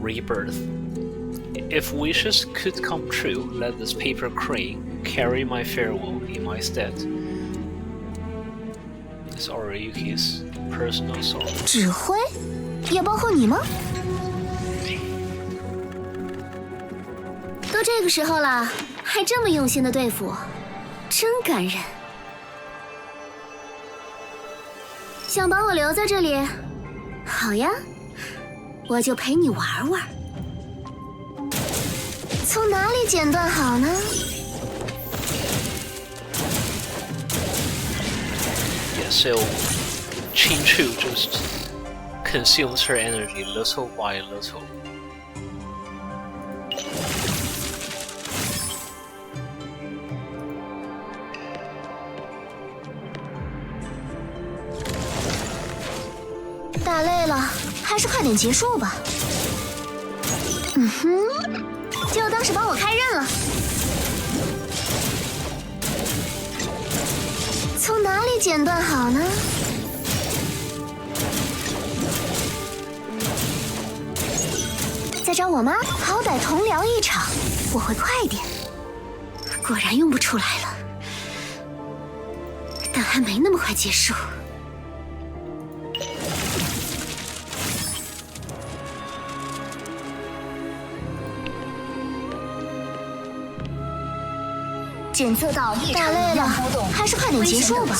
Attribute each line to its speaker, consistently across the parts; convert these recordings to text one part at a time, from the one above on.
Speaker 1: rebirth. If wishes could come true, let this paper crane carry my farewell in my stead. It's Oriyuki's personal song.
Speaker 2: 指挥也包括你吗？都这个时候了，还这么用心的对付我，真感人。想把我留在这里？好呀，我就陪你玩玩。从哪里剪断好呢？
Speaker 1: Yeah, so Qinchu just consumes her energy little by little.
Speaker 2: "打累了，还是快点结束吧。就当是帮我开刃了。从哪里剪断好呢？在找我吗？好歹同聊一场，我会快点。果然用不出来了，但还没那么快结束。 检测到异常能量波动，还是快点结束吧。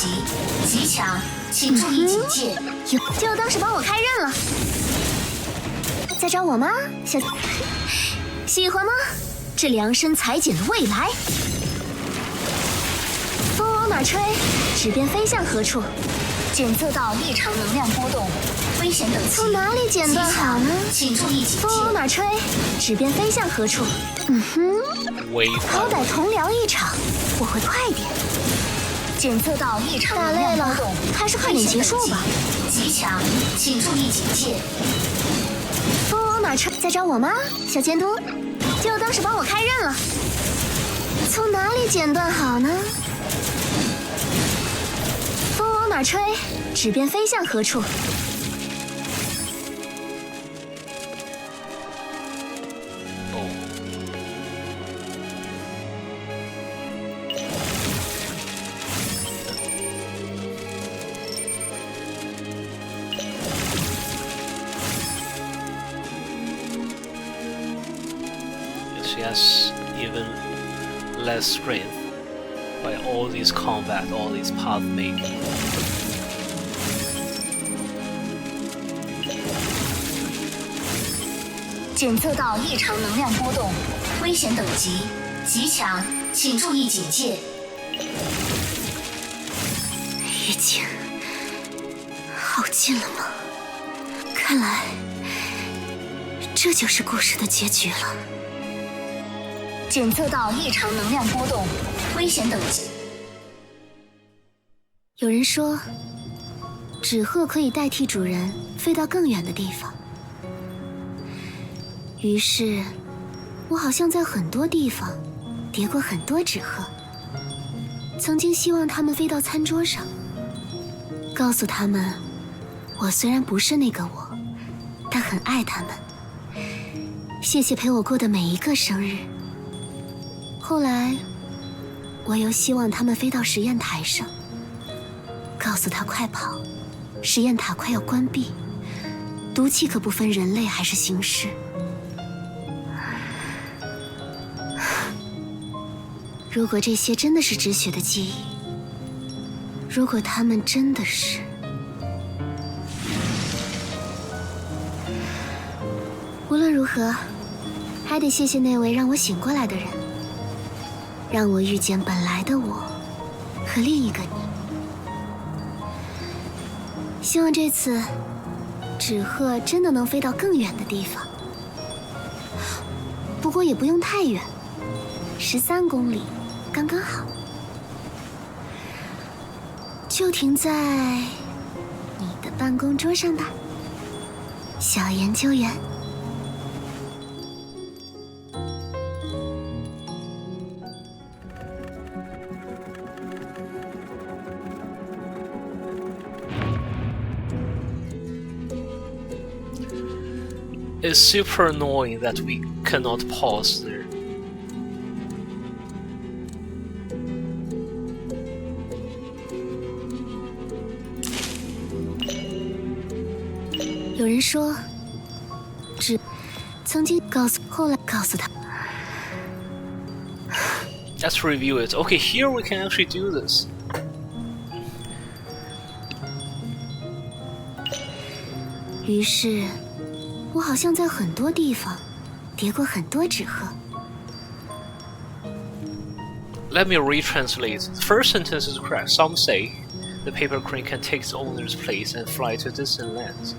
Speaker 2: 极强，请注意警戒。就当是帮我开刃了。在找我吗，小？喜欢吗？这量身裁剪的未来。风往哪吹，指鞭飞向何处？检测到异常能量波动，危险等级。从哪里剪断好呢？请注意警戒。风往哪吹，指鞭飞向何处？好歹同聊一场，我会快点。检测到异常能量波动，还是快点结束吧。极强，请注意警戒。风往哪吹？在找我吗，小监督？就当是帮我开刃了。从哪里剪断好呢？风往哪吹，指鞭飞向何处？
Speaker 1: She has even less strength by all these combat, all these path making.
Speaker 2: 检测到异常能量波动，危险等级极强，请注意警戒。已经好近了吗？看来这就是故事的结局了。 检测到异常能量波动，危险等级。有人说，纸鹤可以代替主人飞到更远的地方。于是，我好像在很多地方叠过很多纸鹤。曾经希望它们飞到餐桌上，告诉他们，我虽然不是那个我，但很爱他们。谢谢陪我过的每一个生日。 后来，我又希望他们飞到实验台上，告诉他快跑，实验塔快要关闭，毒气可不分人类还是形式。如果这些真的是止血的记忆，如果他们真的是……无论如何，还得谢谢那位让我醒过来的人。 让我遇见本来的我和另一个你。希望这次纸鹤真的能飞到更远的地方，不过也不用太远，13公里刚刚好，就停在你的办公桌上吧，小研究员。
Speaker 1: It's super annoying that we cannot pause there. Let's review it. Okay, here we can actually do this. Let me retranslate. The first sentence is correct. Some say the paper crane can take its owner's place and fly to distant lands.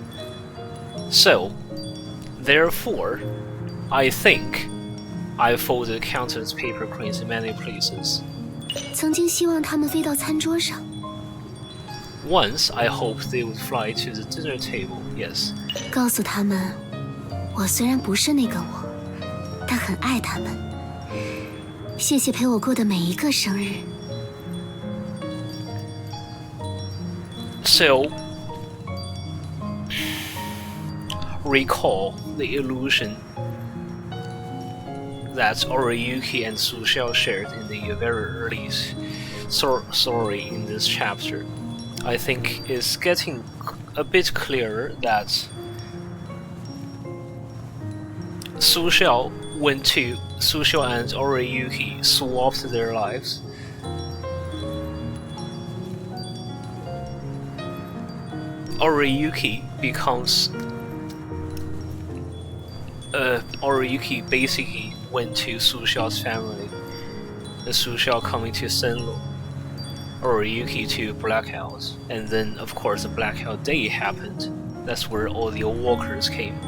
Speaker 1: So, therefore, I think I folded countless paper cranes in many places. Once, I hoped they would fly to the dinner table, yes. So, recall the illusion that Oriyuki and Su Xiao shared in the very early story in this chapter. I think it's getting a bit clearer that Su Xiao and Oriyuki swapped their lives. Oriyuki basically went to Su Xiao's family, and Su Xiao coming to Senlo, Oriyuki to Blackout, and then of course the Blackout Day happened. That's where all the walkers came.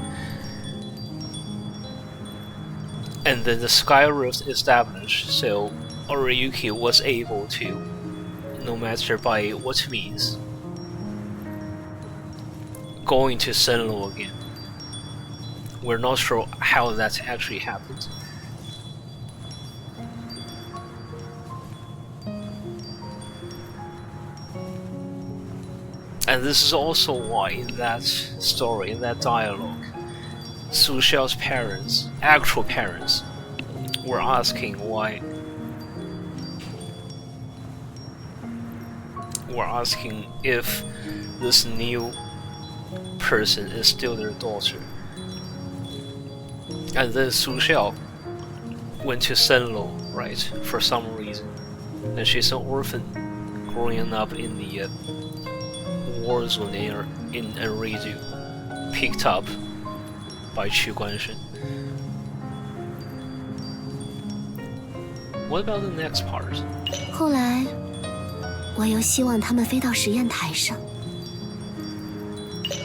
Speaker 1: And then the Sky Rift established, so Oriyuki was able to, no matter by what means, going to Senlo again. We're not sure how that actually happened. And this is also why in that story, in that dialogue, Su Xiao's parents, actual parents, were asking why. Were asking if this new person is still their daughter. And then Su Xiao went to Senlo, right, for some reason. And she's an orphan growing up in the war zone in Enredu, picked up by Qu Guanshen. What about the next part?
Speaker 2: 后来，我又希望他们飞到实验台上，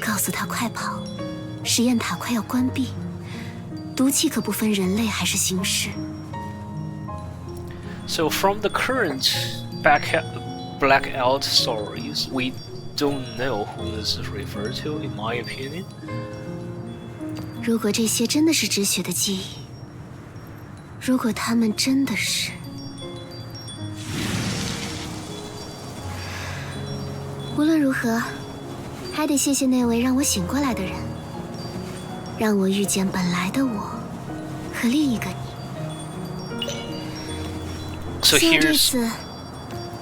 Speaker 2: 告诉他快跑，实验塔快要关闭，毒气可不分人类还是星矢。
Speaker 1: So from the current blackout stories, we don't know who this is referred to, in my opinion.
Speaker 2: 如果这些真的是止血的记忆，如果他们真的是……无论如何，还得谢谢那位让我醒过来的人，让我遇见本来的我和另一个你。希望这次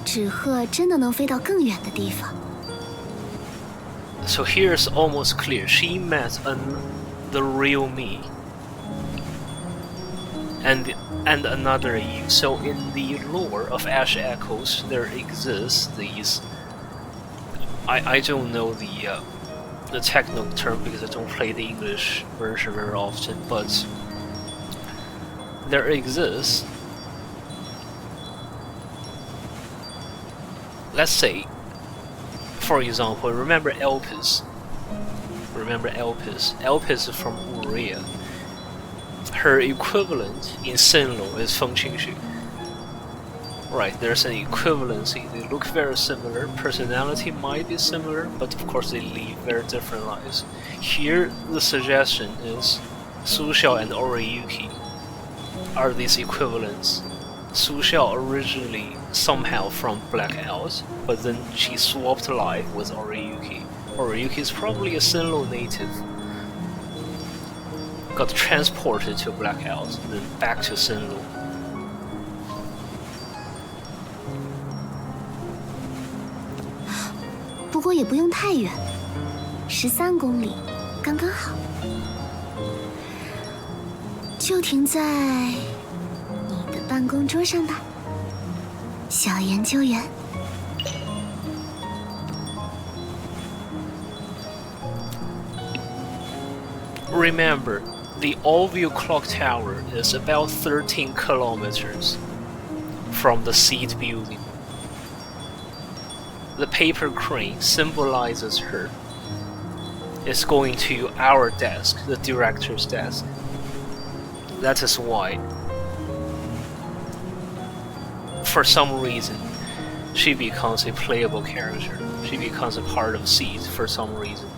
Speaker 2: 纸鹤真的能飞到更远的地方。
Speaker 1: So here's almost clear. She met the real me and another you. So in the lore of Ash Echoes, there exists these. I don't know the technical term because I don't play the English version very often, but there exists, let's say, for example, remember Elpis? Elpis is from Uria. Her equivalent in Senlo is Feng Qinchu. Right, there's an equivalency. They look very similar. Personality might be similar, but of course they lead very different lives. Here, the suggestion is Su Xiao and Oriyuki are these equivalents. Su Xiao originally somehow from Blackout, but then she swapped life with Oriyuki. Oriyuki is probably a Senlo native. got transported to Blackout, then back to Senlu.
Speaker 2: 不过也不用太远，13公里，刚刚好。就停在你的办公桌上吧，小研究员。
Speaker 1: Remember, the all-view clock tower is about 13 kilometers from the seat building. The paper crane symbolizes her. It's going to our desk, the director's desk. That is why, for some reason, she becomes a playable character. She becomes a part of Seed for some reason.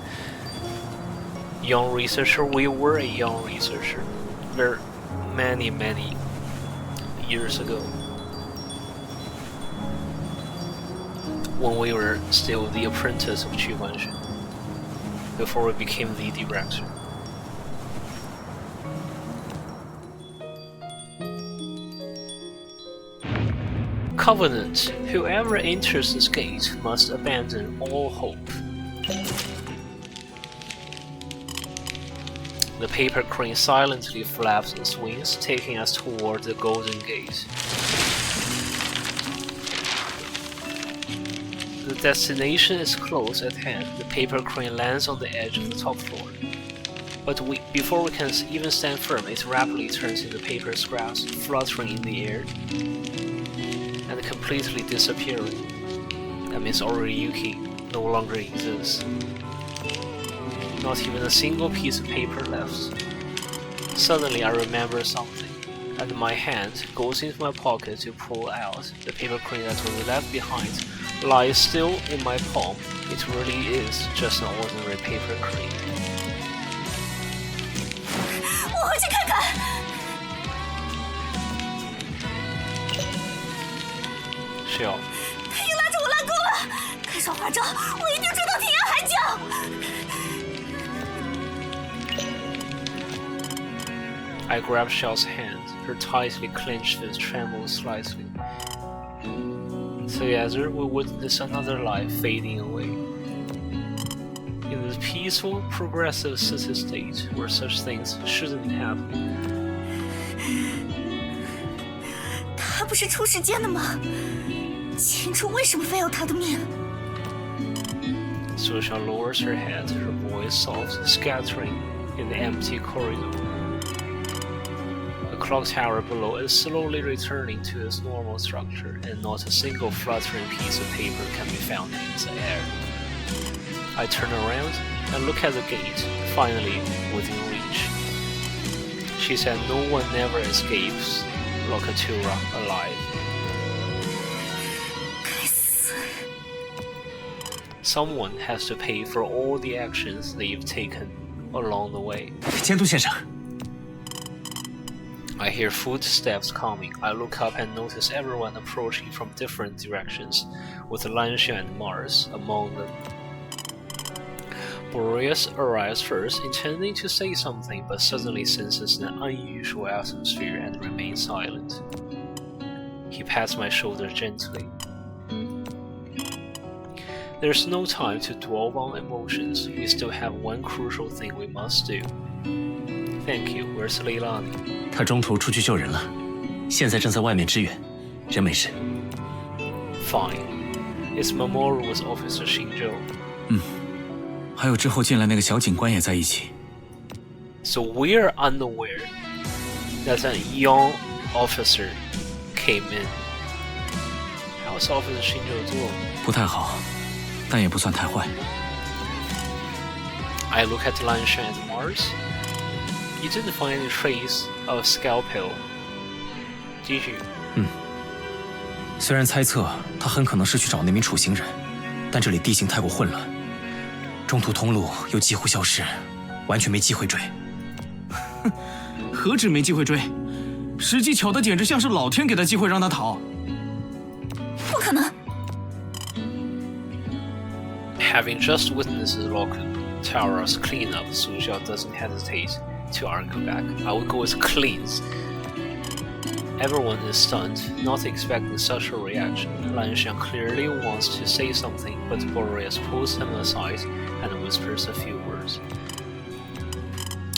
Speaker 1: Young researcher, we were a young researcher very many years ago, when we were still the apprentice of Qu Guanxun, before we became the director. Covenant, whoever enters this gate must abandon all hope. The paper crane silently flaps its wings, taking us toward the Golden Gate. The destination is close at hand. The paper crane lands on the edge of the top floor. But before we can even stand firm, it rapidly turns into paper scraps, fluttering in the air and completely disappearing. That means Oriyuki no longer exists. Not even a single piece of paper left. Suddenly I remember something, and my hand goes into my pocket to pull out. The paper crane that was left behind lies still in my palm. It really is just an ordinary paper crane.
Speaker 2: 我回去看看。
Speaker 1: Xiao.
Speaker 2: 他又拉着我拉钩了！开上花招，我一定追到天涯海角。
Speaker 1: I grab Xiao's hand. Her tightly clenched fist trembles slightly. Together, we witness another life fading away. In this peaceful, progressive city-state where such things shouldn't happen.
Speaker 2: 他不是出时间的吗？清楚为什么非要他的命？
Speaker 1: Susha lowers her head, her voice soft, scattering in the empty corridor. The clock tower below is slowly returning to its normal structure, and not a single fluttering piece of paper can be found in the air. I turn around and look at the gate, finally within reach. She said no one never escapes Locatura alive. Someone has to pay for all the actions they've taken along the way.
Speaker 3: 监督先生
Speaker 1: I hear footsteps coming. I look up and notice everyone approaching from different directions, with Lanxian and Mars among them. Boreas arrives first, intending to say something, but suddenly senses an unusual atmosphere and remains silent. He pats my shoulder gently. There's no time to dwell on emotions. We still have one crucial thing we must do. Thank you. Where's Leilani?
Speaker 3: 他中途出去救人了，现在正在外面支援，人没事。
Speaker 1: Fine. It's memorial with Officer Qinchu.
Speaker 3: 还有之后进来那个小警官也在一起。
Speaker 1: So we're unaware that a young officer came in. How's Officer Qinchu doing?
Speaker 3: 不太好，但也不算太坏。
Speaker 1: I look at Lanxian and Mars. You didn't find any trace of Scalpel, did you?
Speaker 3: 虽然猜测他很可能是去找那名处刑人，但这里地形太过混乱，中途通路又几乎消失，完全没机会追。何止没机会追，时机巧得简直像是老天给他机会让他逃。
Speaker 2: 不可能！
Speaker 1: Having just witnessed the lock tower's cleanup, Su Xiao doesn't hesitate. to argue back. I would go with cleans. Everyone is stunned, not expecting such a reaction. Lanxiang clearly wants to say something, but Boreas pulls him aside and whispers a few words.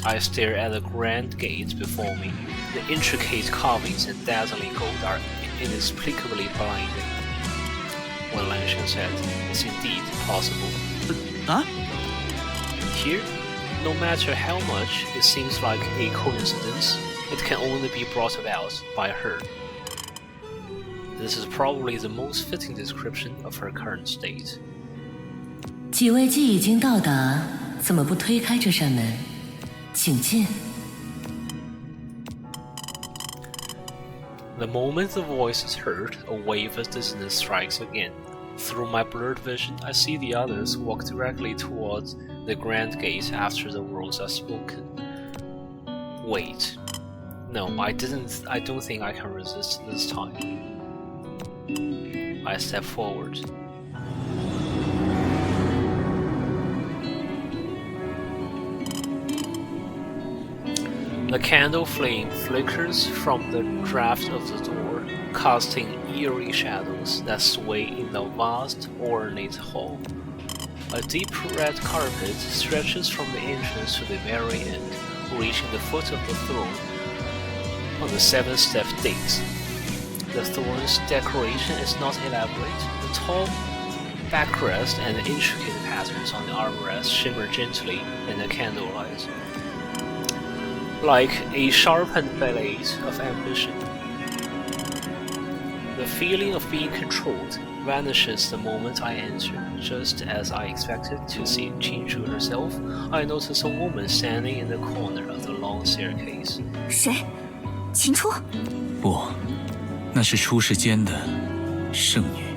Speaker 1: I stare at the grand gate before me. The intricate carvings and dazzling gold are inexplicably blinding. When Lanxiang said, "It's indeed possible."
Speaker 3: Huh?
Speaker 1: Here, no matter how much it seems like a coincidence, it can only be brought about by her. This is probably the most fitting description of her current state.
Speaker 4: 几位既已经到达，怎么不推开这扇门？请进。
Speaker 1: The moment the voice is heard, a wave of dizziness strikes again. Through my blurred vision, I see the others walk directly towards the grand gate after the words are spoken. Wait. No, I don't think I can resist this time. I step forward. The candle flame flickers from the draft of the door, casting eerie shadows that sway in the vast, ornate hall. A deep red carpet stretches from the entrance to the very end, reaching the foot of the throne on the 7-step dais. The throne's decoration is not elaborate. The tall backrest and the intricate patterns on the armrest shimmer gently in the candlelight, like a sharpened blade of ambition. The feeling of being controlled vanishes the moment I enter. Just as I expected to see Qinchu herself, I notice a woman standing in the corner of the long staircase.
Speaker 2: 谁？秦初？
Speaker 3: 不，那是出世间的圣女。